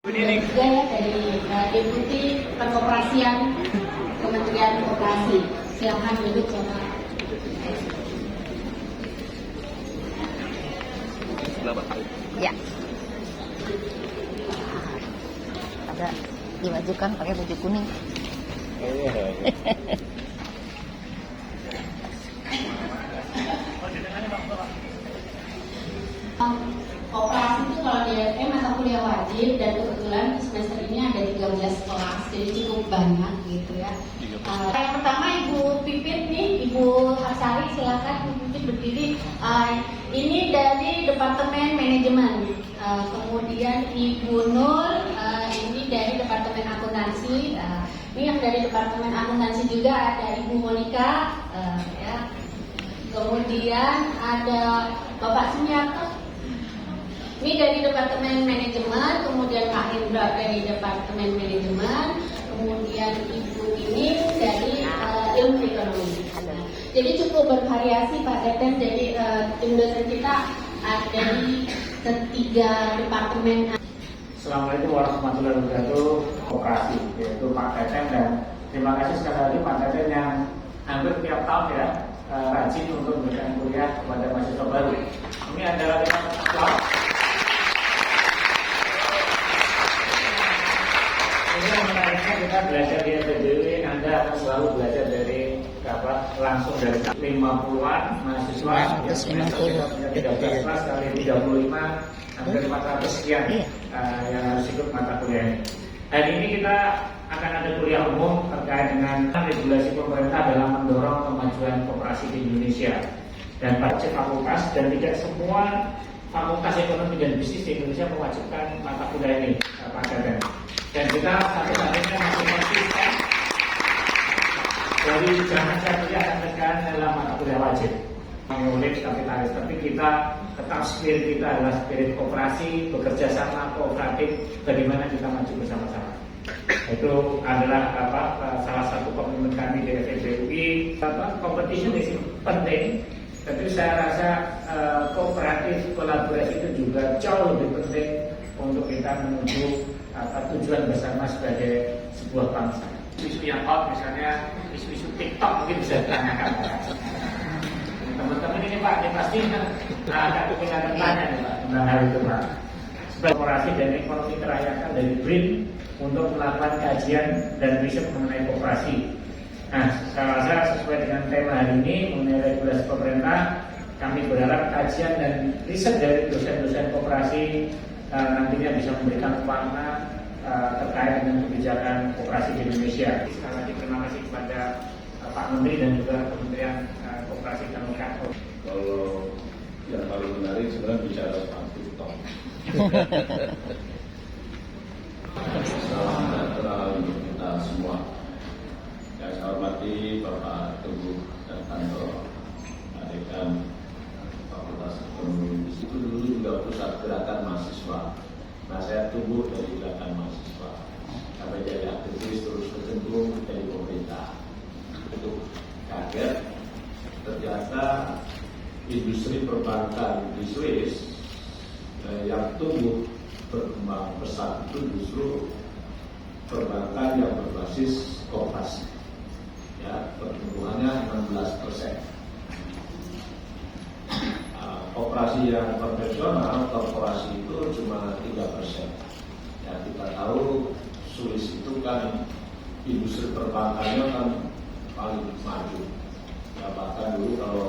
Juga ya dari Deputi Perkoperasian Kementerian Koperasi. Silakan duduk Bapak. Ya. Ada dimajukan pakai baju kuning. Koperasi itu kalau di DFM mata kuliah wajib dan kebetulan semester ini ada 13 kelas, jadi cukup banyak gitu ya. Yang pertama Ibu Pipit nih, Ibu Harsari silakan Ibu Pipit berdiri. Ini dari Departemen Manajemen. Kemudian Ibu Nur, ini dari Departemen Akuntansi. Ini yang dari Departemen Akuntansi juga ada Ibu Monika, ya. Kemudian ada Bapak Sumiarto. Ini dari Departemen Manajemen, kemudian Pak Hendra dari Departemen Manajemen, kemudian Ibu ini dari Ilmu Ekonomi. Jadi cukup bervariasi Pak Teten, jadi tim dosen kita dari ketiga departemen. Assalamualaikum warahmatullahi wabarakatuh. Koperasi, yaitu Pak Teten, dan terima kasih sekali lagi Pak Teten yang hampir tiap tahun ya rajin untuk memberikan kuliah kepada mahasiswa baru. Ini adalah ini yang menariknya, kita belajar di FPDW, Anda akan selalu belajar dari langsung dari 50-an mahasiswa yang punya 13 kelas kali 35 hampir 400 sekian yang harus ikut mata kuliah ini. Hari ini kita akan ada kuliah umum terkait dengan regulasi pemerintah dalam mendorong kemajuan koperasi di Indonesia dan budget fakultas, dan tidak semua fakultas ekonomi dan bisnis di Indonesia mewajibkan mata kuliah ini, Pak Gaden. Dan kita satu-satunya masih konsisten dari zaman saya kuliah sampai sekarang adalah mata kuliah wajib mengulik kapitalis, tapi kita tetap spirit kita adalah spirit koperasi, bekerja sama, kooperatif, bagaimana kita maju bersama-sama. Itu adalah salah satu komitmen kami di FEBUI. Competition itu penting, tapi saya rasa kooperatif, kolaborasi itu juga jauh lebih penting untuk kita menuju tujuan bersama sebagai sebuah bangsa. Isu yang hot misalnya isu-isu TikTok mungkin bisa ditanyakan. Teman-teman ini Pak, ini pasti ada punya tanya nih Pak tentang hal itu Pak. Sebagai korporasi dan ekonomi kerakyatan dari BRIN untuk melakukan kajian dan riset mengenai koperasi. Nah, saya rasa sesuai dengan tema hari ini mengenai regulasi pemerintah, kami berharap kajian dan riset dari dosen-dosen koperasi nantinya bisa memberikan warna terkait dengan kebijakan koperasi di Indonesia. Sekali lagi terima kasih kepada Pak Menteri dan juga Kementerian Koperasi dan UMKM. Kalau yang paling menarik sebenarnya bicara tentang TikTok. Salam sejahtera untuk kita semua. Yang saya hormati Bapak Teguh dan Kantor Dekan Fakultas Ekonomi. Itu dulu juga pusat gerakan mahasiswa. Nah, saya tumbuh dari gerakan mahasiswa sampai jadi aktivis, terus berkecimpung dari pemerintah. Itu kaget ternyata industri perbankan di Swiss yang tumbuh berkembang pesat itu justru perbankan yang berbasis koperasi, ya, pertumbuhannya 16%. Koperasi yang konvensional, korporasi itu cuma 3%. Ya, kita tahu Swiss itu kan industri perbankannya kan paling maju. Ya, bahkan dulu kalau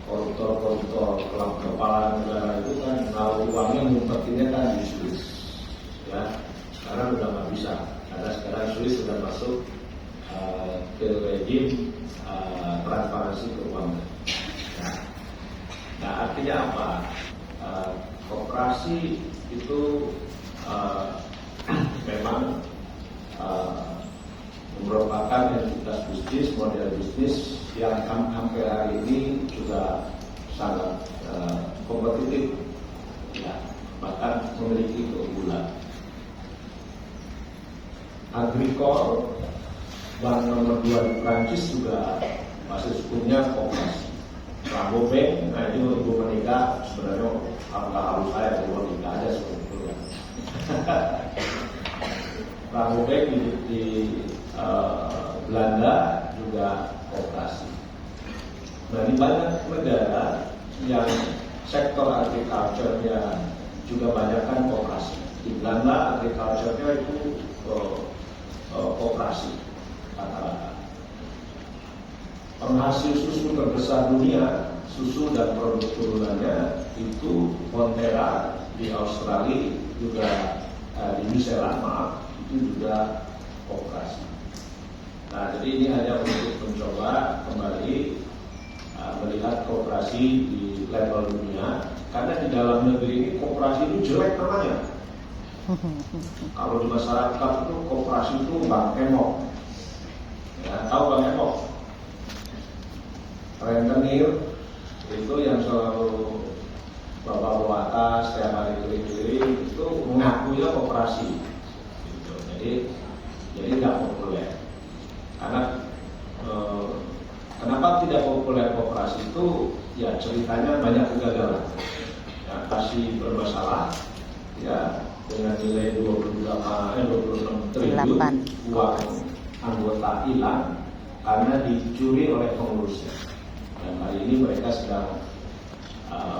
koruptor kepala negara itu kan kalau uangnya ngumpetinnya kan di Swiss. Ya, sekarang udah nggak bisa karena sekarang Swiss sudah masuk ke rejim transparansi keuangan. Ya. Nah, artinya apa? Koperasi itu memang merupakan entitas bisnis, model bisnis yang sampai hari ini juga sangat kompetitif, ya, bahkan memiliki keunggulan. Agricole, bank nomor 2 di Prancis juga masih hukumnya koperasi. Rabobank, nah ini Ibu Monika sebenarnya angka halus saya Ibu Monika aja sebetulnya. Rabobank di Belanda juga koperasi. Nah, di banyak negara yang sektor agriculture-nya juga banyak kan koperasi. Di Belanda agriculture-nya itu koperasi rata-rata. Penghasil susu terbesar dunia, susu dan produk turunannya itu Fonterra di Australia, juga di New Zealand, itu juga koperasi. Nah, jadi ini hanya untuk mencoba kembali melihat koperasi di level dunia, karena di dalam negeri ini koperasi itu jelek namanya. Kalau di masyarakat itu koperasi itu Bang Emok, ya, tahu Bang Emok? Rentenir itu yang selalu bawa tas setiap hari keliling-keliling itu mengakuinya koperasi. Gitu. Jadi nggak populer. Karena kenapa tidak populer koperasi itu? Ya ceritanya banyak kegagalan. Ya, kasih bermasalah, ya dengan nilai 26 triliun uang anggota hilang karena dicuri oleh pengurusnya. Dan hari ini mereka sedang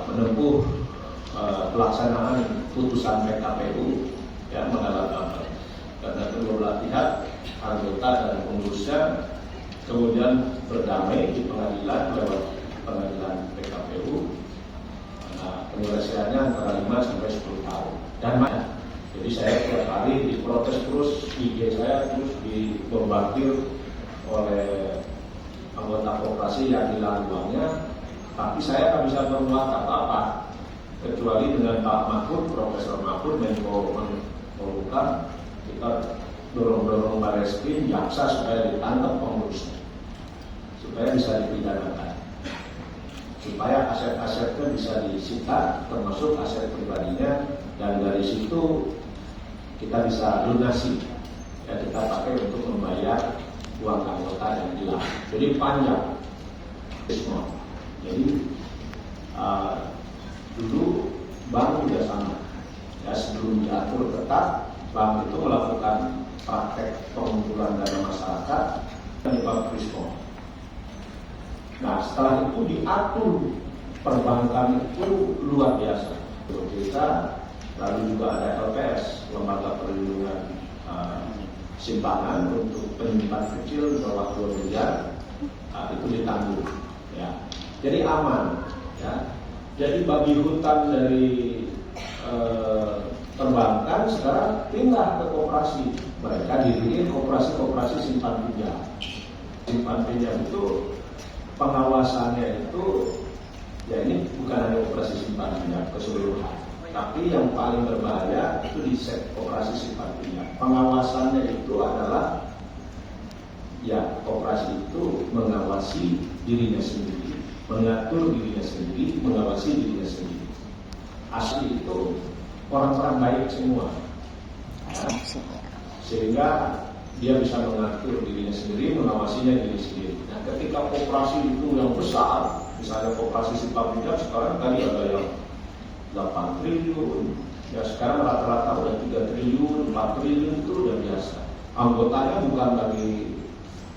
menempuh pelaksanaan putusan PKPU, ya, mengalami karena kedua belah pihak, anggota dan pengurusnya, kemudian berdamai di pengadilan lewat pengadilan PKPU. Nah, penyelesaiannya antara 5 sampai 10 tahun. Dan jadi saya tiap hari diprotes terus, IG saya terus dibombardir oleh anggota koperasi yang hilang uangnya, tapi saya nggak bisa berbuat apa-apa kecuali dengan Pak Mahfud, Profesor Mahfud, Menko Polhukam, kita dorong-dorong Barreskrim, jaksa supaya ditangkap pengurusnya, supaya bisa dipidanakan, supaya aset-asetnya bisa disita, termasuk aset pribadinya, dan dari situ kita bisa lunasi, ya, kita pakai untuk membayar uang anggota yang hilang. Jadi panjang. Jadi dulu bank juga sama, ya, sebelum diatur ketat, bank itu melakukan praktek pengumpulan dana masyarakat dan di Bank Prismo. Nah, setelah itu diatur perbankan itu luar biasa. Kita lalu juga ada LPS, Lembaga Perlindungan Simpanan untuk penyimpan kecil bawah 2 miliar, itu ditanggung, ya. Jadi aman, ya. Jadi babi hutan dari perbankan sekarang pindah ke koperasi. Mereka diriin koperasi simpan pinjam. Simpan pinjam itu pengawasannya itu, ya ini bukan hanya koperasi simpan pinjam keseluruhan, tapi yang paling berbahaya itu di koperasi simpan pinjam. Pengawasannya itu adalah, ya, koperasi itu mengawasi dirinya sendiri, mengatur dirinya sendiri, mengawasi dirinya sendiri. Asli itu orang-orang baik semua, ya. Sehingga dia bisa mengatur dirinya sendiri, mengawasinya diri sendiri. Nah, ketika koperasi itu yang besar, misalnya koperasi simpan pinjam sekarang tadi ada yang 8 triliun, ya sekarang rata-rata udah 3 triliun, 4 triliun, itu udah biasa. Anggotanya bukan lagi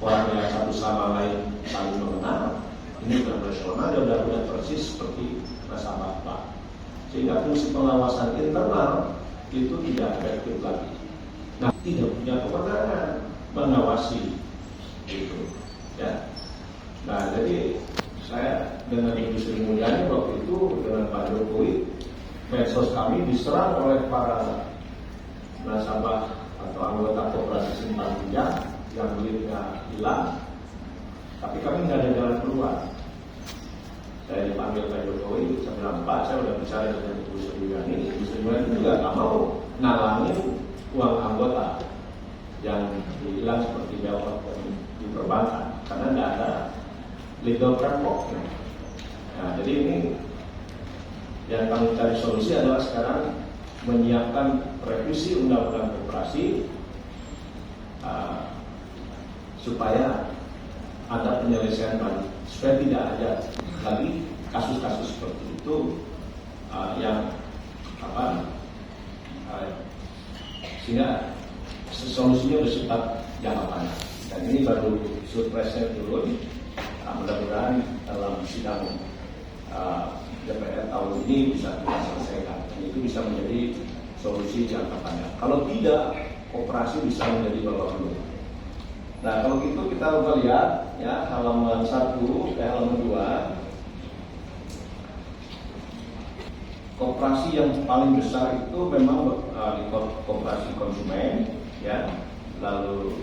orang yang satu sama lain saling mengenal, ini udah profesional, udah persis seperti nasabah bank. Sehingga fungsi pengawasan internal itu tidak efektif lagi. Nah, tidak punya kewenangan mengawasi itu, ya. Nah, jadi saya dengan Ibu Sri Mulyani waktu itu dengan Pak Jokowi, medsos kami diserang oleh para nasabah atau anggota koperasi simpan pinjam yang duitnya hilang, tapi kami nggak ada jalan keluar. Saya dipanggil Pak Jokowi, saya bilang, Pak, saya udah bicara dengan Ibu Sri Mulyani. Ibu Sri Mulyani juga nggak mau nalangin uang anggota yang hilang seperti bailout di perbankan karena nggak ada legal framework. Nah, jadi ini yang kami cari solusi adalah sekarang menyiapkan revisi undang-undang koperasi supaya ada penyelesaian lagi, supaya tidak ada lagi kasus-kasus seperti itu yang sehingga solusinya bersifat jangka panjang. Dan ini baru surprise-nya turun. Mudah-mudahan dalam sidang DPR tahun ini bisa kita selesaikan. Dan itu bisa menjadi solusi jangka panjang. Kalau tidak, koperasi bisa menjadi babak belur. Nah, kalau gitu kita coba lihat ya halaman 1 ke halaman 2. Koperasi yang paling besar itu memang di koperasi konsumen, ya, lalu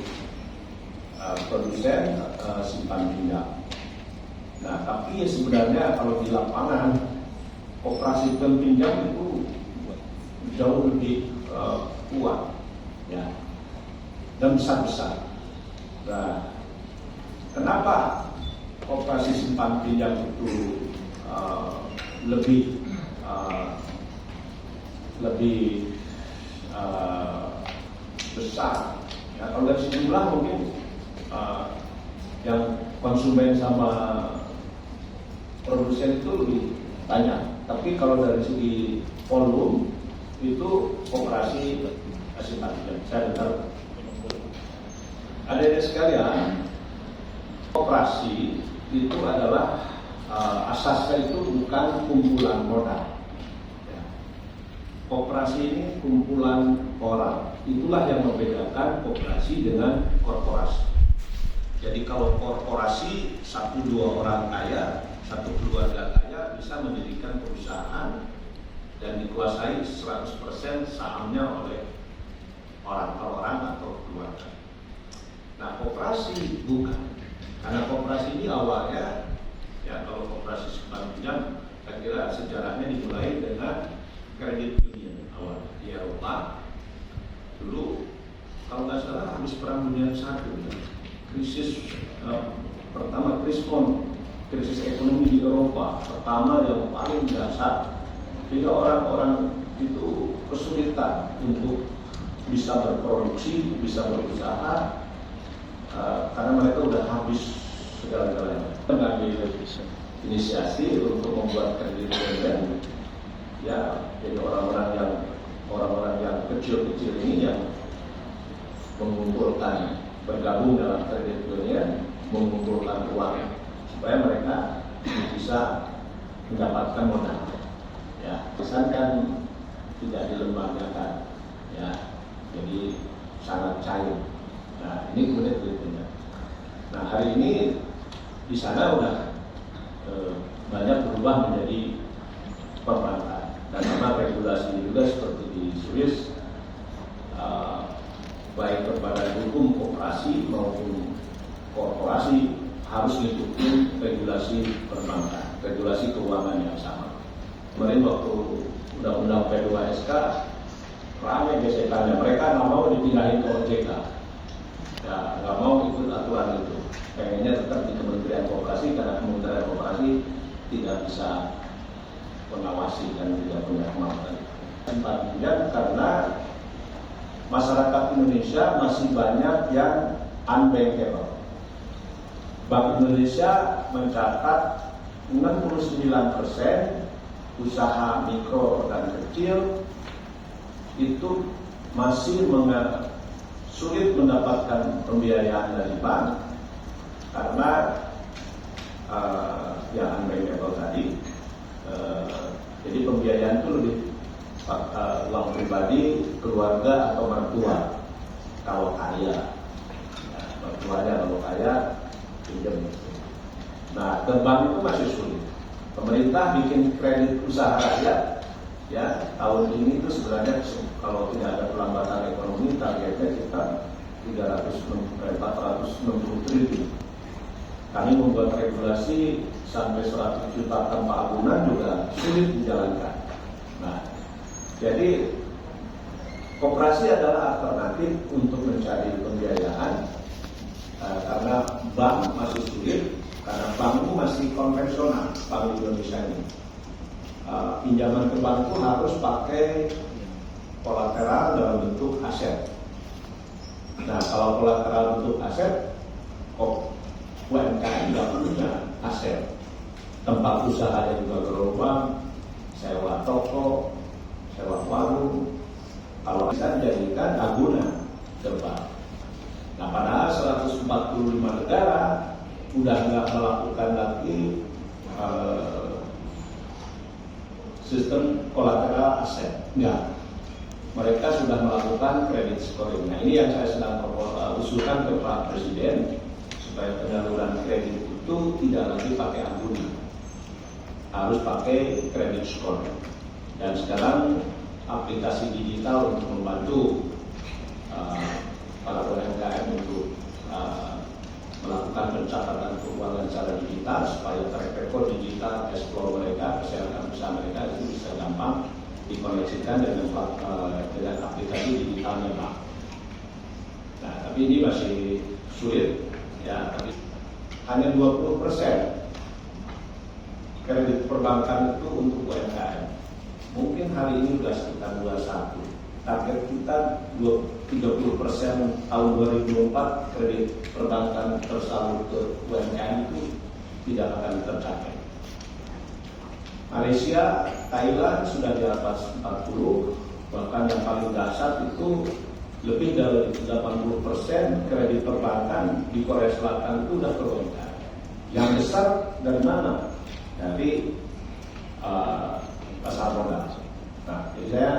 produsen simpan pinjam. Nah, tapi ya sebenarnya kalau di lapangan koperasi pinjam itu jauh lebih kuat, ya, dan besar-besar. Nah, kenapa koperasi simpan pinjam itu lebih besar? Ya, kalau dari sejumlah mungkin yang konsumen sama produsen itu lebih banyak. Tapi kalau dari segi volume itu koperasi simpan pinjam. Saya dengar ada sekalian, koperasi itu adalah asasnya itu bukan kumpulan modal. Ya. Koperasi ini kumpulan orang. Itulah yang membedakan koperasi dengan korporasi. Jadi kalau korporasi 1-2 orang kaya, 1 keluarga kaya bisa mendirikan perusahaan dan dikuasai 100% sahamnya oleh orang atau keluarga. Nah, koperasi bukan. Karena koperasi ini awalnya, ya kalau koperasi simpan pinjam, saya kira sejarahnya dimulai dengan kredit union awal di Eropa. Dulu kalau nggak salah habis Perang Dunia I, krisis pertama, krisis ekonomi di Eropa pertama yang paling dasar, sehingga orang-orang itu kesulitan untuk bisa berproduksi, bisa berusaha, karena mereka udah habis segala-galanya. Mengambil inisiasi untuk membuat kredit union, ya, jadi orang-orang yang kecil-kecil ini yang mengumpulkan, bergabung dalam kredit union, mengumpulkan uang supaya mereka bisa mendapatkan modal. Ya, pesan kan tidak dilembagakan, ya, jadi sangat cair. Nah, ini kemudian kreditnya. Nah, hari ini di sana udah banyak berubah menjadi perbankan. Dan memang regulasi juga seperti di Swiss, baik kepada hukum koperasi maupun korporasi harus mengikuti regulasi perbankan, regulasi keuangan yang sama. Kemarin waktu undang-undang P2SK ramai gesekannya, mereka nggak mau dipindahin ke OJK, ya, nggak mau ikut aturan itu, pengennya tetap di Kementerian Koperasi karena Kementerian Koperasi tidak bisa mengawasi dan tidak punya kemampuan. Simpan pinjam karena masyarakat Indonesia masih banyak yang unbankable. Bank Indonesia mencatat 69% usaha mikro dan kecil itu masih sulit mendapatkan pembiayaan dari bank karena yang unbankable tadi. Jadi pembiayaan itu lebih uang pribadi, keluarga atau mertua kalau kaya, ya, mertuanya kalau kaya pinjam. Nah, ke bank itu masih sulit. Pemerintah bikin kredit usaha rakyat, ya, tahun ini itu sebenarnya kalau tidak ada pelambatan ekonomi targetnya kita 460 triliun. Kami membuat regulasi sampai 100 juta tanpa agunan juga sulit dijalankan. Nah, jadi koperasi adalah alternatif untuk mencari pembiayaan karena bank masih sulit, karena bank itu masih konvensional, bank Indonesia ini. Pinjaman ke bank itu harus pakai kolateral dalam bentuk aset. Nah, kalau kolateral bentuk aset, UMKM tidak punya aset, tempat usahanya juga berubah, sewa toko, sewa warung. Kalau bisa dijadikan agunan, depan. Nah, padahal 145 negara udah nggak melakukan lagi sistem kolateral aset, enggak. Mereka sudah melakukan credit scoring. Nah, ini yang saya sedang usulkan ke Pak Presiden supaya penyaluran kredit itu tidak lagi pakai agunan, harus pakai credit score. Dan sekarang aplikasi digital untuk membantu para UMKM untuk melakukan pencatatan keuangan secara digital supaya track record digital, cash flow mereka, kesehatan usaha mereka itu bisa gampang dikoneksikan dengan aplikasi digitalnya Pak. Nah, tapi ini masih sulit ya, tapi hanya 20% kredit perbankan itu untuk UMKM. Mungkin hari ini sudah sekitar 21. Target kita 30% tahun 2024 kredit perbankan tersalur ke UMKM itu tidak akan tercapai. Malaysia, Thailand sudah di atas 40, bahkan yang paling dasar itu lebih dari 80% kredit perbankan di Korea Selatan itu sudah ke UMKM. Yang besar dari mana? Dari pasar modal. Nah, jadi saya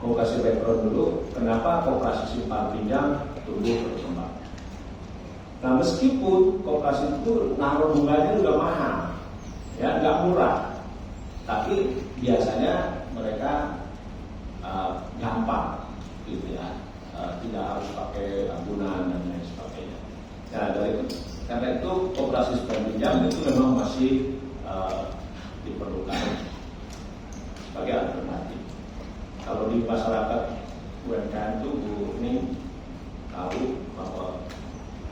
mau kasih background dulu, kenapa koperasi simpan pinjam tumbuh berkembang. Nah, meskipun koperasi itu naruh bunganya juga mahal, ya nggak murah, tapi biasanya mereka gampang, gitu ya, tidak harus pakai agunan dan lain sebagainya. Nah, karena itu koperasi simpan pinjam itu memang masih diperlukan sebagai alternatif. Kalau di masyarakat UMKM itu Bu ini tahu bahwa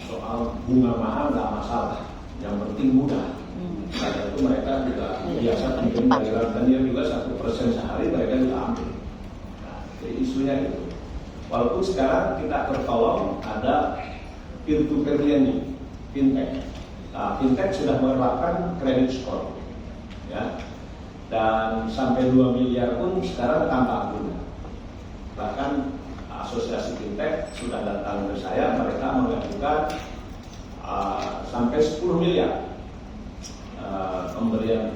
soal bunga mahal nggak masalah, yang penting mudah. Karena itu mereka juga biasa pinjam dari rentenir juga 1% sehari mereka juga ambil. Nah, jadi isunya itu. Walaupun sekarang kita tertolong ada peer-to-peer lending, fintech. Nah, fintech sudah menerapkan credit score, ya. Dan sampai 2 miliar pun sekarang tanpa agunan. Bahkan asosiasi fintech sudah datang ke saya, mereka mengajukan sampai 10 miliar pemberian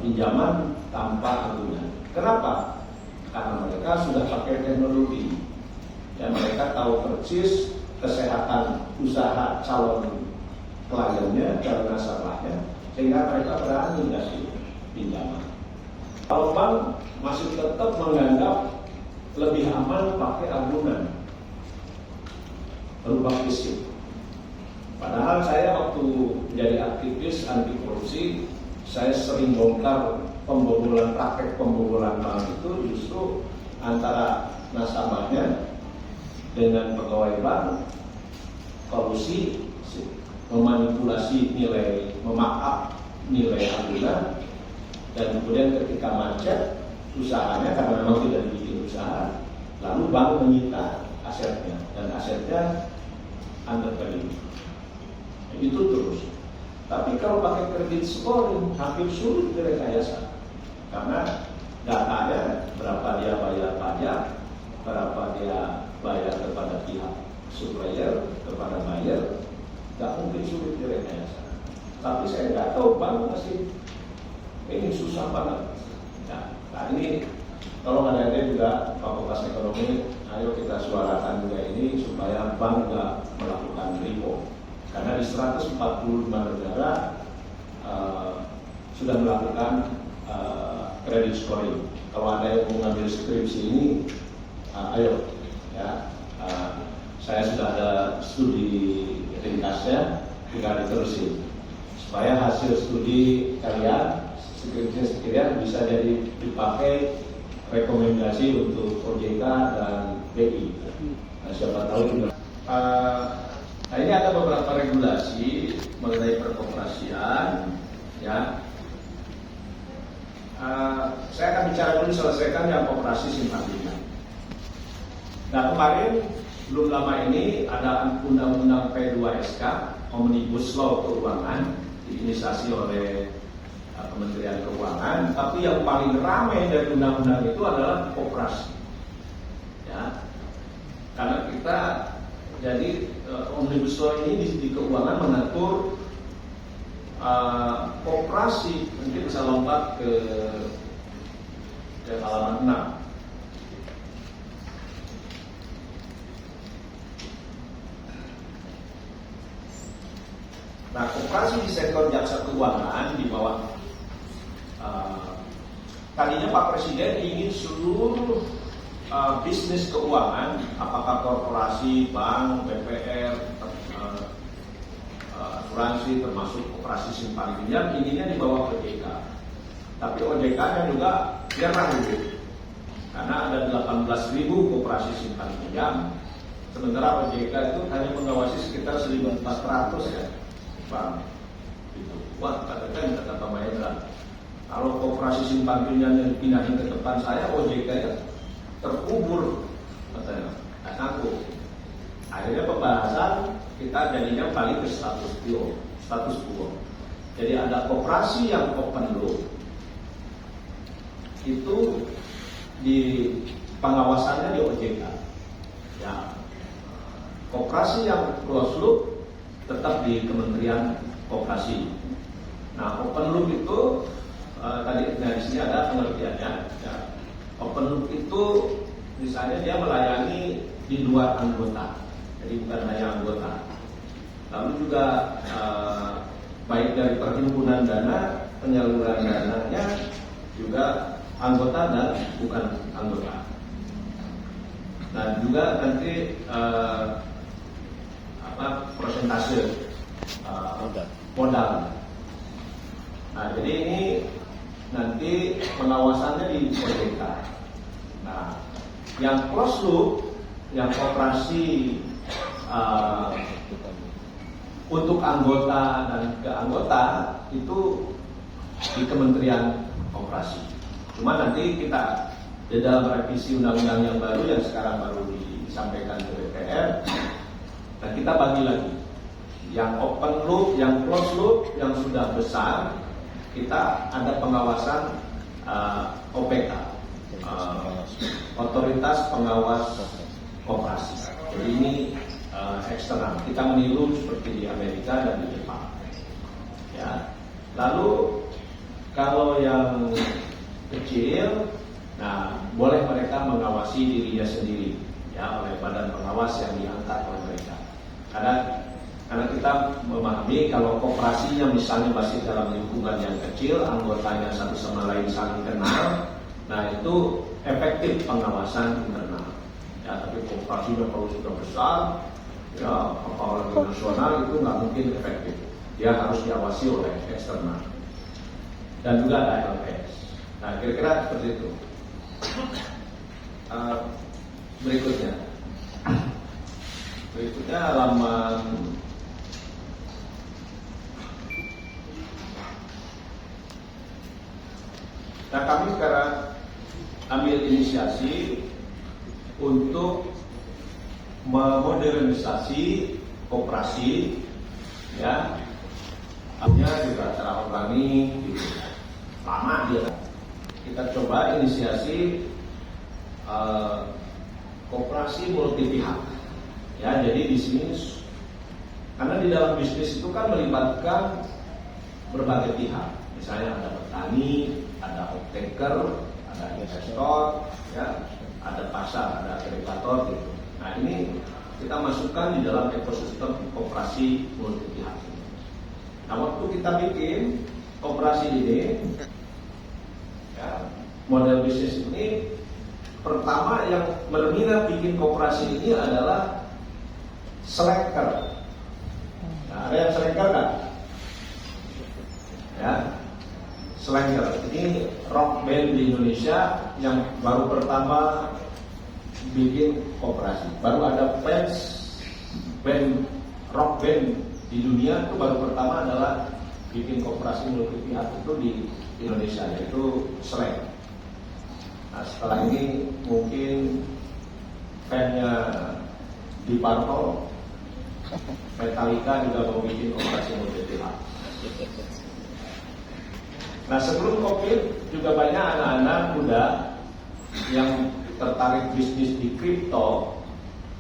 pinjaman tanpa agunan. Kenapa? Karena mereka sudah pakai teknologi. Dan mereka tahu persis kesehatan usaha calon kliennya, calon nasabahnya, sehingga mereka berani ngasih pinjaman. Kalau bank masih tetap menganggap lebih aman pakai agunan berupa fisik. Padahal saya waktu menjadi aktivis anti korupsi, saya sering bongkar praktek pembobolan bank itu justru antara nasabahnya dengan pegawai bank, kolusi, memanipulasi nilai, memarkup nilai agunan. Dan kemudian ketika macet usahanya karena memang tidak dibikin usaha, lalu bank menyita asetnya dan asetnya undervalued. Itu terus. Tapi kalau pakai kredit scoring hampir sulit direkayasa karena datanya berapa dia bayar pajak, berapa dia bayar kepada pihak supplier, kepada buyer, nggak mungkin sulit direkayasa. Tapi saya nggak tahu bank masih ini susah banget. Nah ini tolong ada juga Fakultas Ekonomi, ayo kita suarakan juga ini supaya bank nggak melakukan repo. Karena di 145 negara sudah melakukan credit scoring. Kalau ada yang mau ngambil skripsi ini, ayo ya. Saya sudah ada studi ringkasnya, tinggal diterusin supaya hasil studi kalian sekiranya bisa jadi dipakai rekomendasi untuk OJK dan BI. Nah, siapa tahu juga. Nah, ini ada beberapa regulasi mengenai perkoperasian, ya. Saya akan bicara dulu selesaikan yang koperasi simpan pinjam. Nah, kemarin belum lama ini ada undang-undang P2SK Omnibus Law Keuangan diinisiasi oleh Kementerian Keuangan, tapi yang paling ramai dari undang-undang itu adalah koperasi, ya, karena kita Jadi Omnibus Law ini di keuangan mengatur koperasi, mungkin bisa lompat ke halaman 6. Nah, koperasi di sektor jasa keuangan di bawah tadinya Pak Presiden ingin seluruh bisnis keuangan, apakah korporasi, bank, BPR, asuransi, termasuk koperasi simpan pinjam, inginnya di bawah OJK. Tapi OJK-nya juga nyerah dulu, karena ada 18.000 koperasi simpan pinjam, sementara OJK itu hanya mengawasi sekitar 1.400 ya, Bang. Gitu. Wah, katakan kata Pak Mahendra, kalau koperasi simpan pinjamnya dipindahin ke depan saya, OJK ya terkubur, katanya, nggak sanggup. Akhirnya pembahasan kita jadinya balik ke status quo. Jadi ada koperasi yang open loop, itu di pengawasannya di OJK. Ya, koperasi yang closed loop tetap di Kementerian Koperasi. Nah, open loop itu tadi di sini ada pengertiannya. Ya. Open loop itu misalnya dia melayani di luar anggota, jadi bukan hanya anggota. Lalu juga baik dari perhimpunan dana, penyaluran dananya juga anggota dan bukan anggota. Nah juga nanti persentase modal. Nah jadi ini nanti pengawasannya di OJK. Nah, yang closed loop, yang koperasi untuk anggota dan ke anggota itu di Kementerian Koperasi. Cuma nanti kita di dalam revisi undang-undang yang baru yang sekarang baru disampaikan ke DPR, nah kita bagi lagi. Yang open loop, yang closed loop, yang sudah besar, kita ada pengawasan OPK, Otoritas Pengawas Koperasi. Jadi ini eksternal. Kita meniru seperti di Amerika dan di Jepang. Ya. Lalu kalau yang kecil, nah boleh mereka mengawasi dirinya sendiri, ya oleh badan pengawas yang diangkat oleh mereka. Karena kita memahami kalau koperasinya misalnya masih dalam lingkungan yang kecil, anggotanya satu sama lain saling kenal, nah itu efektif pengawasan internal. Ya, tapi koperasinya kalau sudah besar, ya apalagi nasional itu nggak mungkin efektif. Dia harus diawasi oleh eksternal. Dan juga ada LPS. Nah kira-kira seperti itu. Berikutnya halaman Nah kami sekarang ambil inisiasi untuk memodernisasi koperasi, ya, punya juga secara organik, gitu. Lama dia. Kita coba inisiasi koperasi multi pihak, ya. Jadi di sini, karena di dalam bisnis itu kan melibatkan berbagai pihak. Misalnya ada petani, ada off-taker, ada investor, ya, ada pasar, ada agregator gitu. Nah ini kita masukkan di dalam ekosistem koperasi multi pihak. Nah waktu kita bikin koperasi ini, ya, model bisnis ini, pertama yang berminat bikin koperasi ini adalah slacker. Nah ada yang slacker kan? Ya. Slacker ini rock band di Indonesia yang baru pertama bikin koperasi. Baru ada rock band di dunia itu baru pertama adalah bikin koperasi multi pihak itu di Indonesia, yaitu Slack. Nah setelah ini mungkin fan-nya di Parpol, Metallica juga mau bikin koperasi multi pihak. Nah sebelum COVID juga banyak anak-anak muda yang tertarik bisnis di kripto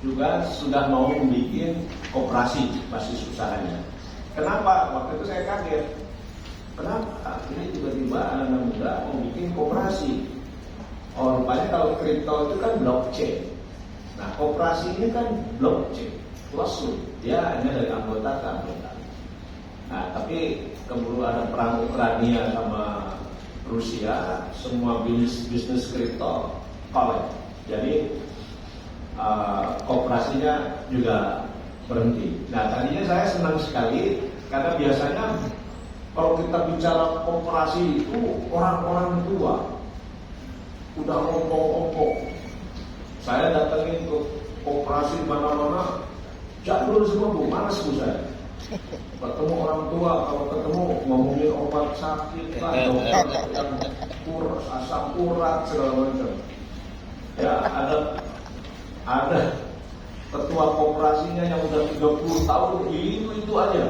juga sudah mau membuat koperasi basis usahanya. Kenapa? Waktu itu saya kaget. Kenapa? Ini tiba-tiba anak-anak muda mau bikin koperasi. Oh, rupanya kalau kripto itu kan blockchain. Nah, koperasi ini kan blockchain, closed, dia hanya dari anggota ke anggota. Nah, tapi keburu ada perang Ukraina sama Rusia, semua bisnis kripto collapse. Jadi kooperasinya juga berhenti. Nah, tadinya saya senang sekali karena biasanya kalau kita bicara kooperasi itu orang-orang tua udah ompong-ompong. Saya datangin ke kooperasi mana-mana, jadul semua bu, malas bu saya. Ketemu orang tua, kalau ketemu ngomongin obat sakit, dokter yang asam urat segala macam. Ya ada ketua kooperasinya yang udah 30 tahun itu aja.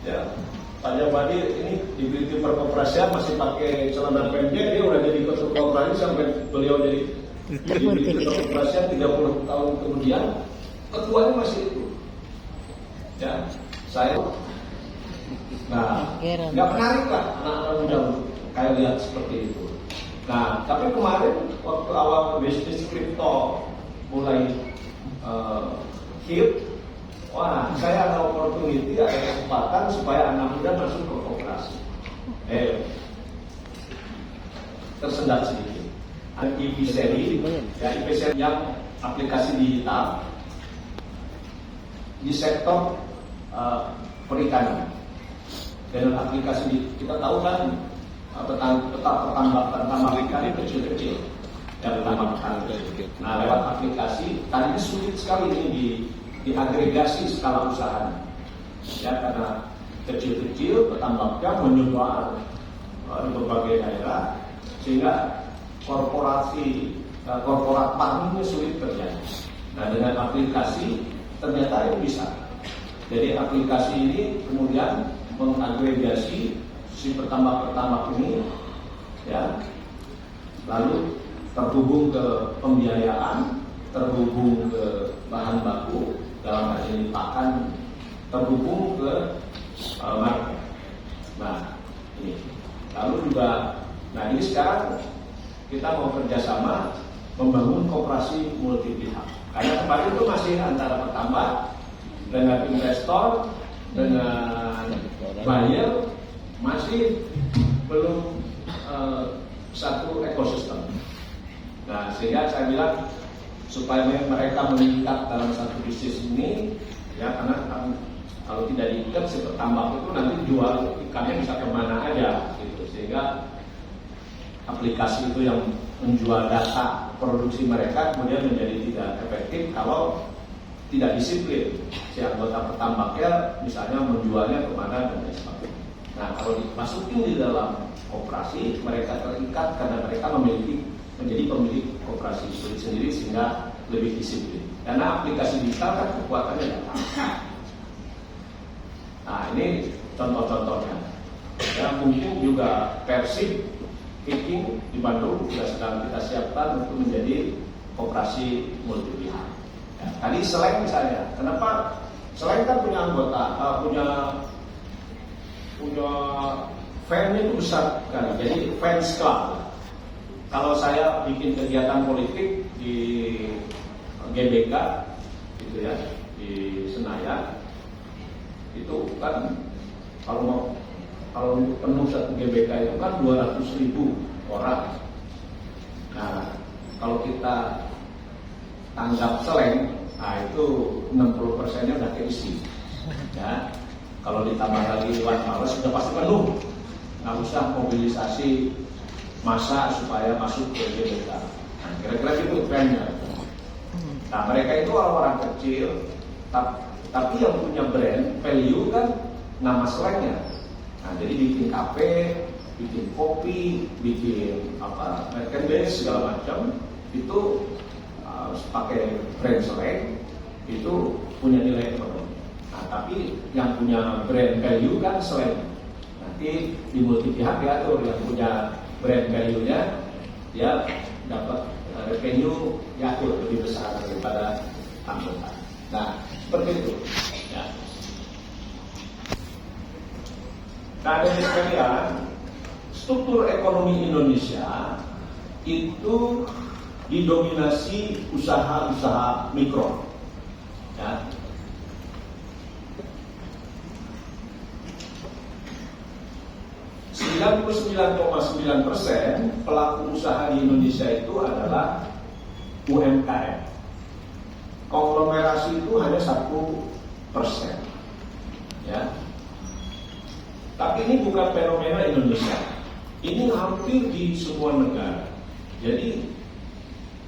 Ya, Pak Jabadi ini di perkooperasian masih pakai celana pendek, dia udah jadi ketua kooperasi sampai beliau jadi ketua kooperasian 30 tahun kemudian ketuanya masih itu. Ya, saya nggak menarik lah anak-anak muda kayak lihat seperti itu. Nah, tapi kemarin waktu awal bisnis kripto mulai hit, wah saya ada opportunity, ada kesempatan supaya anak muda masuk ke koperasi. Tersendat sedikit. Ada IP-Seri, ya IP-Seri yang aplikasi digital di sektor perikanan. Dan aplikasi kita tahu kan petambak ikan itu kecil-kecil yang petambak ikan. Nah, lewat aplikasi tadinya sulit sekali ini diagregasi skala usahanya. Ya, karena kecil-kecil petambaknya menyebar di berbagai daerah sehingga korporat farmingnya sulit terjadi. Nah, dengan aplikasi ternyata itu bisa. Jadi aplikasi ini kemudian mengagregasi si petambak-petambak ini, ya, lalu terhubung ke pembiayaan, terhubung ke bahan baku, dalam hal ini pakan, terhubung ke market. Nah, ini. Lalu juga, nah ini sekarang kita mau kerjasama membangun koperasi multi pihak. Karena kemarin itu masih antara petambak dengan investor dengan buyer, masih belum satu ekosistem. Nah, sehingga saya bilang supaya mereka mengikat dalam satu bisnis ini, ya, karena kalau tidak diikat si petambak itu nanti jual ikannya bisa kemana aja, gitu. Sehingga aplikasi itu yang menjual data produksi mereka kemudian menjadi tidak efektif kalau tidak disiplin. Si anggota petambaknya misalnya menjualnya kemana dan lain sebagainya. Nah, kalau dimasukin di dalam koperasi, mereka terikat karena mereka menjadi pemilik koperasi sendiri sehingga lebih disiplin. Karena aplikasi digital kan kekuatannya data. Nah, ini contoh-contohnya. Ya, mungkin juga Persib Viking di Bandung juga sedang kita siapkan untuk menjadi koperasi multi pihak. Ya, tadi Slang misalnya, kenapa Slang kan punya anggota, punya fan-nya itu besar sekali, jadi fans club. Kalau saya bikin kegiatan politik di GBK, gitu ya, di Senayan, itu kan kalau penuh satu GBK itu kan 200.000 orang. Nah, kalau kita tanggap Slang, nah itu 60%-nya udah keisi. Ya, kalau ditambah lagi Iwan Fals sudah pasti penuh. Nggak usah mobilisasi massa supaya masuk ke GBK. Nah, kira-kira itu trennya. Nah, mereka itu orang-orang kecil, tapi yang punya brand value kan nama Slangnya. Nah, jadi bikin kafe, bikin kopi, bikin merchandise segala macam itu pakai brand Slang itu punya nilai ekonomi. Nah, tapi yang punya brand value kan Slang. Nanti di multi pihak diatur yang punya brand value-nya dia dapat revenue diatur lebih besar daripada angkutan. Nah, seperti itu. Ya. Nah, dari sekalian, struktur ekonomi Indonesia itu didominasi usaha-usaha mikro. Ya. ,9% pelaku usaha di Indonesia itu adalah UMKM. Konglomerasi itu hanya 1%. Ya. Tapi ini bukan fenomena Indonesia. Ini hampir di semua negara. Jadi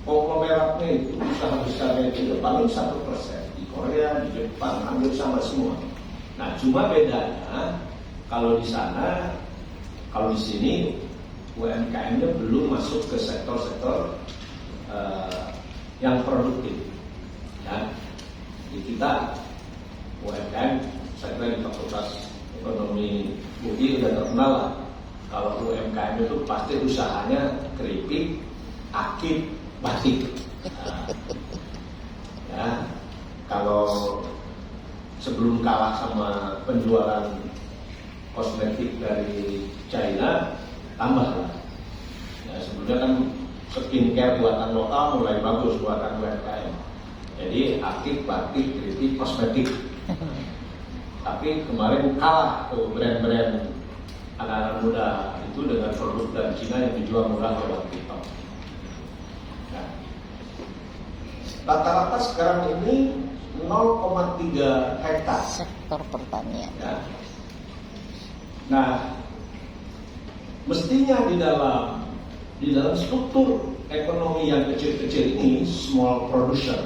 konglomeratnya itu, usaha besarnya itu paling 1%. Di Korea, di Jepang, hampir sama semua. Nah, cuma bedanya kalau di sana, kalau di sini UMKM-nya belum masuk ke sektor-sektor yang produktif. Ya. Di kita UMKM, saya kira di Fakultas Ekonomi UI udah terkenal lah. Kalau UMKM itu pasti usahanya keripik, akik, batik. Nah, ya, kalau sebelum kalah sama penjualan kosmetik dari China, tambah lah. Ya, sebelumnya kan skincare buatan lokal mulai bagus buatan UMKM. Jadi akik, batik, keripik, kosmetik. Tapi kemarin kalah tuh brand-brand anak-anak muda itu dengan produk dari Cina yang dijual murah lewat TikTok. Nah, rata-rata sekarang ini 0,3 hektar sektor pertanian. ya. Nah, mestinya di dalam struktur ekonomi yang kecil-kecil ini, small producer,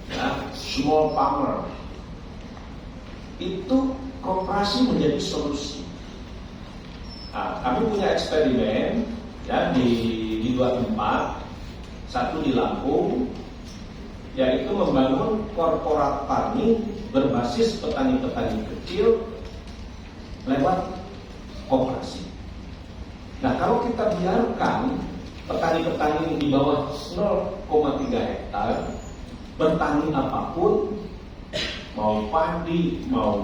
ya, small farmer, itu koperasi menjadi solusi. Nah, kami punya eksperimen ya di 2 tempat, satu di Lampung, yaitu membangun korporat tani berbasis petani-petani kecil lewat koperasi. Nah, kalau kita biarkan petani-petani di bawah 0,3 hektar bertani apapun, mau padi, mau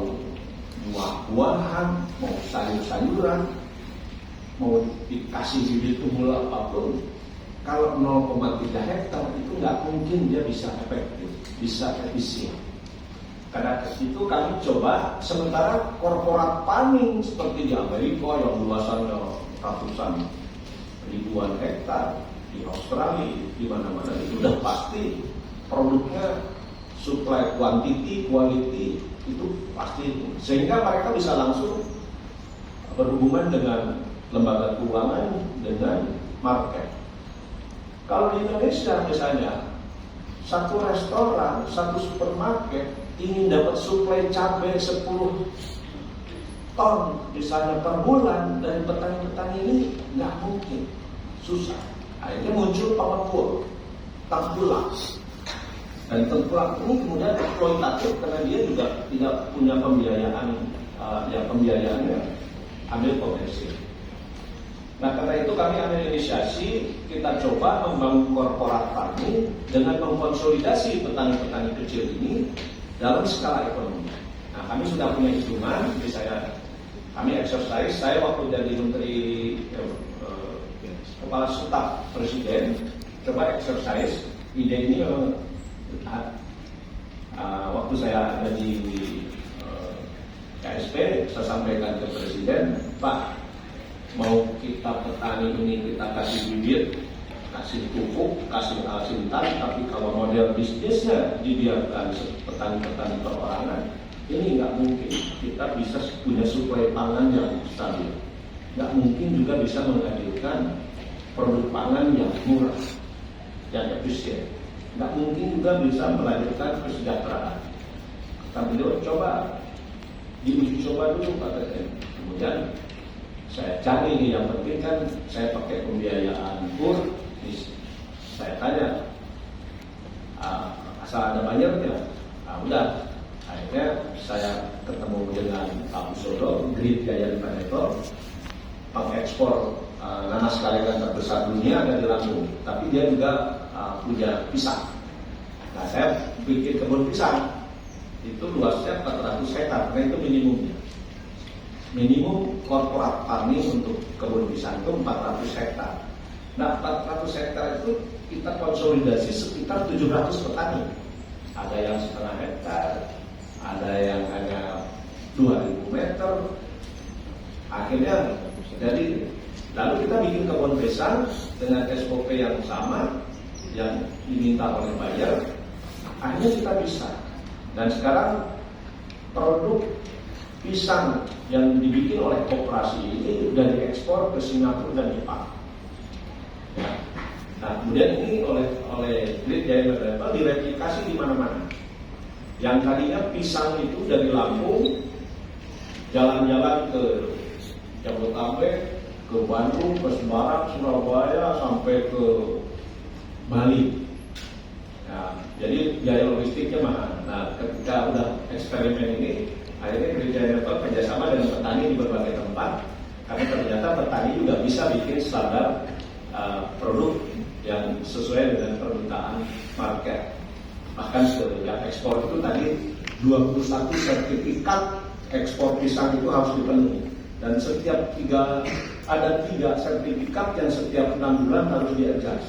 buah-buahan, mau sayur-sayuran, mau dikasih bibit tumbuh apapun, kalau 0,3 hektar itu nggak mungkin dia bisa efektif, bisa efisien. Karena itu kami coba, sementara korporat farming seperti di Amerika yang luasannya ratusan ribuan hektar, di Australia, di mana-mana itu udah pasti produknya supply quantity, quality itu pasti itu. Sehingga mereka bisa langsung berhubungan dengan lembaga keuangan, dengan market. Kalau di Indonesia misalnya, satu restoran, satu supermarket ingin dapat suplai cabai 10 ton misalnya per bulan dari petani-petani ini, nggak mungkin, susah. Akhirnya muncul pengepul, tengkulak. Dan tengkulak ini kemudian eksploitatif karena dia juga tidak punya pembiayaan, pembiayaannya ambil komersil. Nah, karena itu kami ambil inisiasi, kita coba membangun korporat tani dengan mengkonsolidasi petani-petani kecil ini dalam skala ekonomi. Nah, kami sudah punya instrumen, kami exercise, saya waktu jadi menteri kepala staf presiden, coba exercise ide ini. Waktu saya ada di KSP, saya sampaikan ke presiden, Pak, mau kita petani ini kita kasih bibit, kasih pupuk, kasih asintan, tapi kalau model bisnisnya dibiarkan petani-petani perorangan, ini nggak mungkin kita bisa punya suplai pangan yang stabil. Nggak mungkin juga bisa menghadirkan produk pangan yang murah, yang efisien. Nggak mungkin juga bisa melahirkan kesejahteraan. Tapi beliau coba diuji coba dulu Pak Presiden. Kemudian saya cari ini, yang penting kan saya pakai pembiayaan kur. Saya tanya, asal ada bayarnya. Nah, udah. Akhirnya saya ketemu dengan Pak Busodo, Grid Gaya Paneto, pengekspor nanas kalengan terbesar dunia ada di Lampung. Tapi dia juga punya pisang. Nah, saya bikin kebun pisang itu luasnya 400 hektar, karena itu minimumnya. Minimum korporat farming untuk kebun pisang itu 400 hektar. Nah, 400 hektar itu kita konsolidasi sekitar 700 petani. Ada yang setengah hektar, ada yang hanya 2000 meter. Akhirnya jadi lalu kita bikin kebun pisang dengan SOP yang sama yang diminta oleh buyer. Akhirnya kita bisa. Dan sekarang produk pisang yang dibikin oleh koperasi ini sudah diekspor ke Singapura dan Jepang. Ya. Nah, kemudian ini oleh Great Giant Label direplikasi di mana-mana. Yang tadinya pisang itu dari Lampung jalan-jalan ke Jabodetabek, ke Bandung, ke Semarang, Surabaya, sampai ke Bali. Nah, jadi biaya logistiknya mahal. Nah, ketika udah eksperimen ini, akhirnya Great Giant Label kerjasama dengan petani di berbagai tempat. Karena ternyata petani juga bisa bikin standar produk yang sesuai dengan permintaan market. Bahkan yang ekspor itu tadi 21 sertifikat ekspor pisang itu harus dipenuhi. Dan ada 3 sertifikat yang setiap 6 bulan harus di-adjust.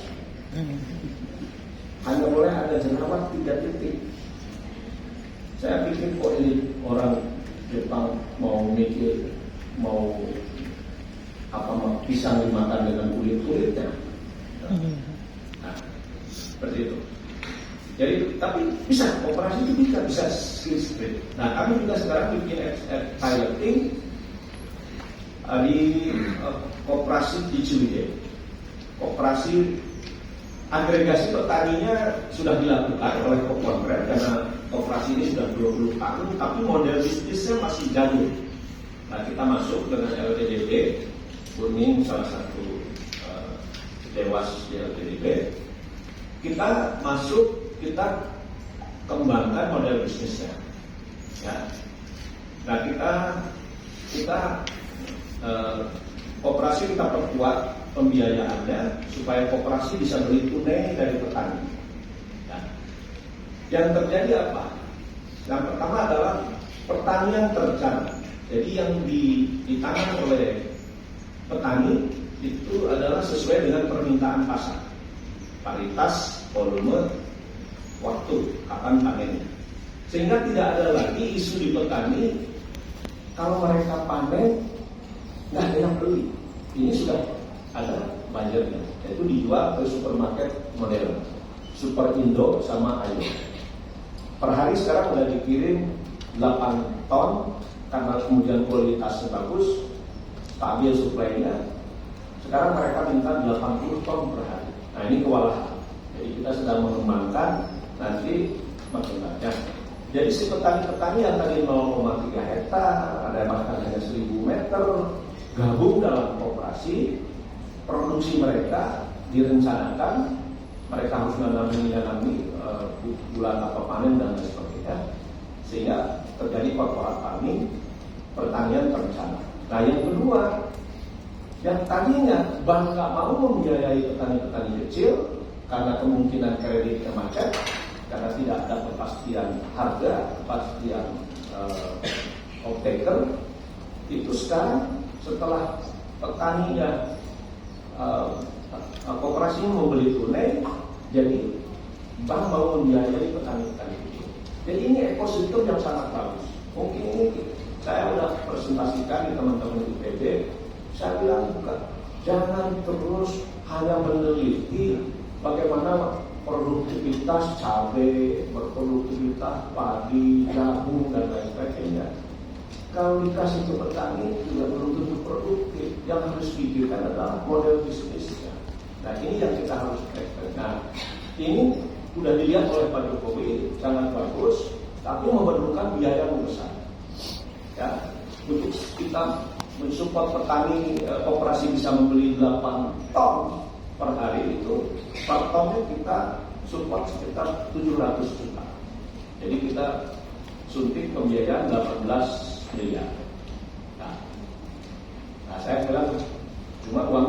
Hanya boleh ada jerawat 3 titik. Saya pikir kok ini orang Jepang mau mikir mau pisang dimakan dengan kulit-kulitnya. Nah, seperti itu. Jadi tapi bisa operasi itu bisa skill split. Nah, kami juga sekarang bikin piloting di koperasi di Ciwidey. Koperasi agregasi petaninya sudah dilakukan oleh Kopondret karena koperasi ini sudah 20 tahun, tapi model bisnisnya masih jadul. Nah, kita masuk dengan LTDB, Kuning salah satu dewas di LTDB. Kita masuk, kita kembangkan model bisnisnya. Ya. Nah, kita koperasi kita perkuat pembiayaannya supaya koperasi bisa beli tunai dari petani. Ya. Yang terjadi apa? Yang pertama adalah pertanian terencana. Jadi yang ditanam oleh petani itu adalah sesuai dengan permintaan pasar, paritas, volume, waktu, kapan panennya. Sehingga tidak ada lagi isu di petani kalau mereka panen nggak ada yang beli. Ini sudah ada buyernya, yaitu dijual ke supermarket modern, Super Indo sama Ayo. Per hari sekarang sudah dikirim 8 ton karena kemudian kualitasnya bagus, stabil suplainya. Sekarang mereka minta 80 ton per hari. Nah, ini kewalahan. Jadi kita sedang mengembangkan nanti makin banyak. Jadi si petani-petani yang tadi 0,3 hektar, ada bahkan hanya 1000 meter, gabung dalam koperasi, produksi mereka direncanakan, mereka harus menanami bulan apa panen dan lain sebagainya, sehingga terjadi corporate farming, pertanian terencana. Nah, yang kedua, yang tadinya bank nggak mau membiayai petani-petani kecil karena kemungkinan kreditnya macet, karena tidak ada kepastian harga, kepastian off-taker. Itu sekarang setelah petaninya koperasinya membeli tunai, jadi bank mau membiayai petani-petani kecil. Jadi ini ekosistem yang sangat bagus. Mungkin ini saya sudah presentasikan di teman-teman di IPB. Saya bilang bukan, jangan terus hanya meneliti bagaimana produktivitas cabai, berproduktivitas padi, jagung dan lain sebagainya. Kalau dikasih ke petani juga belum tentu produktif. Yang harus dipikirkan adalah model bisnisnya. Nah, ini yang kita harus ekspert. Nah, ini sudah dilihat oleh Pak Jokowi sangat bagus, tapi memerlukan biaya yang besar. Ya, untuk kita mensupport petani koperasi bisa membeli 8 ton per hari itu, per tonnya kita support sekitar 700 juta. Jadi kita suntik pembiayaan 18 miliar. Nah, saya bilang cuma uang